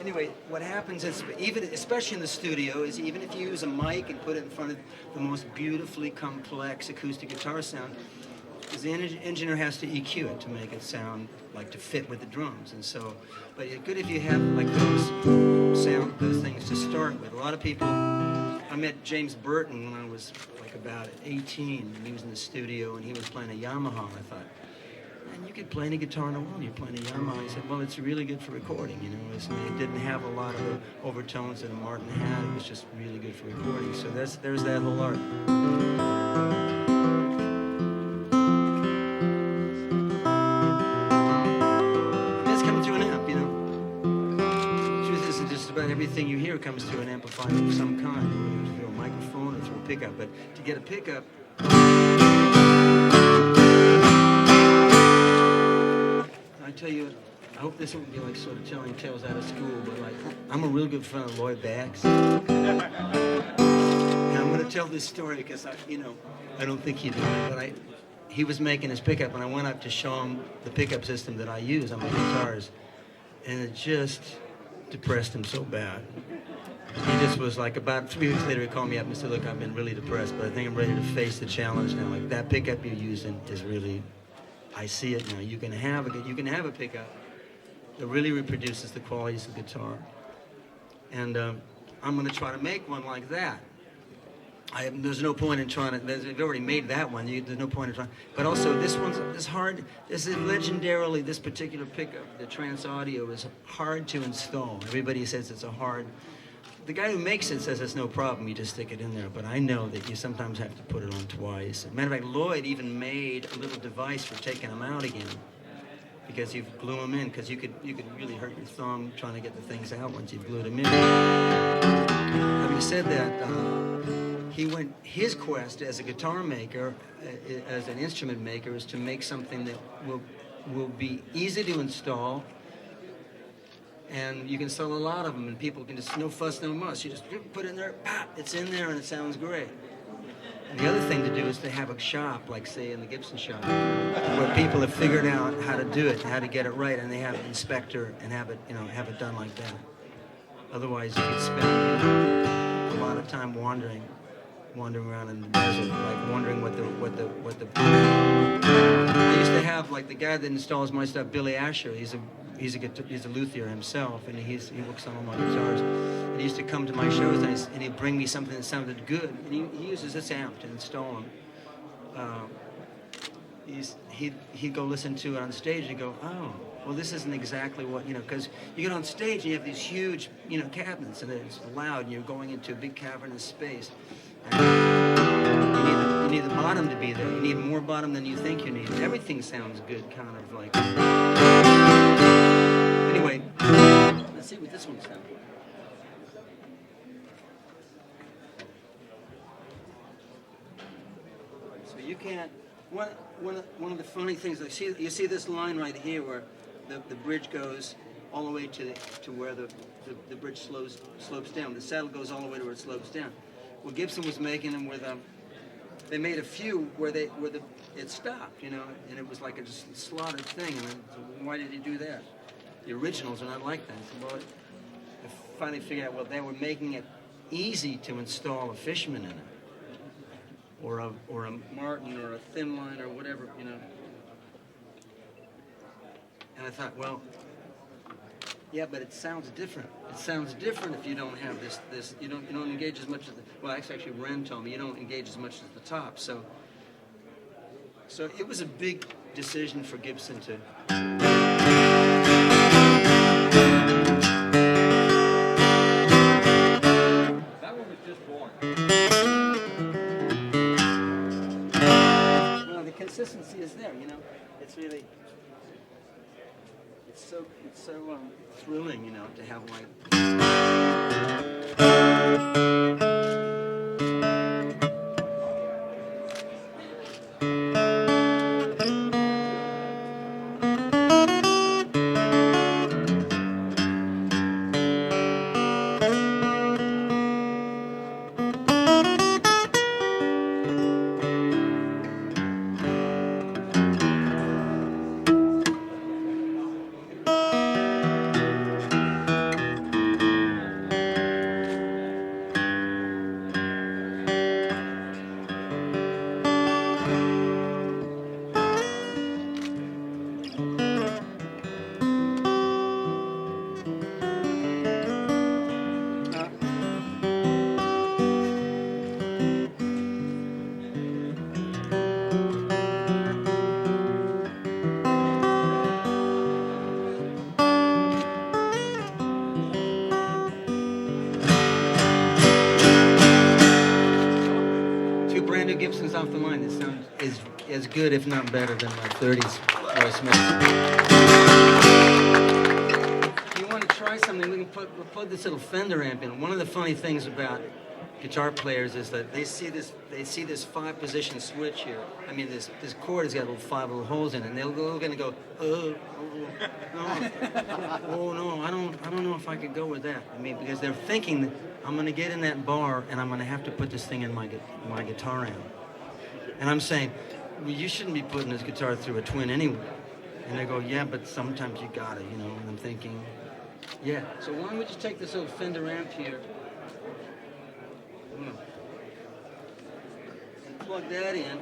Anyway, what happens is, even especially in the studio, is even if you use a mic and put it in front of the most beautifully complex acoustic guitar sound, is the engineer has to EQ it to make it sound like to fit with the drums. And so, but it's good if you have like those things to start with. A lot of people, I met James Burton when I was like about 18, and he was in the studio and he was playing a Yamaha, and I thought, man, you could play any guitar in the world, you're playing a Yamaha. He said, well, it's really good for recording, you know. It didn't have a lot of the overtones that a Martin had. It was just really good for recording. So there's that whole art. That's coming through an amp, you know. The truth is that just about everything you hear comes through an amplifier of some kind, whether through a microphone or through a pickup. But to get a pickup, I tell you, I hope this won't be like sort of telling tales out of school, but like, I'm a real good friend of Lloyd Bax. And I'm going to tell this story because, I don't think you know it, but he was making his pickup, and I went up to show him the pickup system that I use on my guitars, and it just depressed him so bad. He just was like, about 3 weeks later, he called me up and said, look, I've been really depressed, but I think I'm ready to face the challenge now. Like, that pickup you're using is really... I see it now. You can have a pickup that really reproduces the qualities of the guitar, and I'm going to try to make one like that. There's no point in trying to. They've already made that one. There's no point in trying. But also, this one's hard. This is legendarily, this particular pickup, the Trans Audio, is hard to install. Everybody says it's a hard. The guy who makes it says it's no problem, you just stick it in there, but I know that you sometimes have to put it on twice. As a matter of fact, Lloyd even made a little device for taking them out again, because you glue them in, because you could really hurt your thumb trying to get the things out once you glued them in. Having said that, his quest as a guitar maker, as an instrument maker, is to make something that will be easy to install, and you can sell a lot of them, and people can just, no fuss, no muss. You just put it in there, pop, it's in there, and it sounds great. And the other thing to do is to have a shop, like say in the Gibson shop, where people have figured out how to do it, how to get it right, and they have an inspector and have it done like that. Otherwise, you could spend a lot of time wandering around in the desert, like wondering what the. I used to have like the guy that installs my stuff, Billy Asher. He's a luthier himself, and he works on all my guitars. And he used to come to my shows, and he'd bring me something that sounded good. And he uses this amp to install them. He'd go listen to it on stage and go, oh, well, this isn't exactly what, because you get on stage and you have these huge, cabinets, and it's loud, and you're going into a big cavernous space. And you need the bottom to be there. You need more bottom than you think you need. Everything sounds good, kind of like. Anyway, let's see what this one sounds like. So you can't. One of the funny things, you see this line right here where the bridge goes all the way to where the bridge slopes down. The saddle goes all the way to where it slopes down. Well, Gibson was making them with they made a few where it stopped, and it was like a just slaughtered thing. And then, why did he do that? The originals are not like that. So, well, I finally figured out, well, they were making it easy to install a Fishman in it, or a Martin, or a thin line, or whatever, And I thought, well, yeah, but it sounds different. It sounds different if you don't have this. You don't engage as much as actually Ren told me you don't engage as much as the top. So it was a big decision for Gibson to. That one was just born. Well, the consistency is there. It's really. It's so thrilling, to have like. new Gibsons off the line that sound is as good, if not better, than my 30s Roy Smith. If you want to try something, we'll plug this little Fender amp in. One of the funny things about guitar players is that they see this 5-position switch here. I mean, this chord has got 5 little holes in it, and they'll go and go, no, oh no, I don't know if I could go with that. I mean, because they're thinking that I'm going to get in that bar and I'm going to have to put this thing in my guitar amp. And I'm saying, well, you shouldn't be putting this guitar through a twin anyway. And they go, yeah, but sometimes you got it, you know. And I'm thinking, yeah. So why don't we just take this little Fender amp here and plug that in.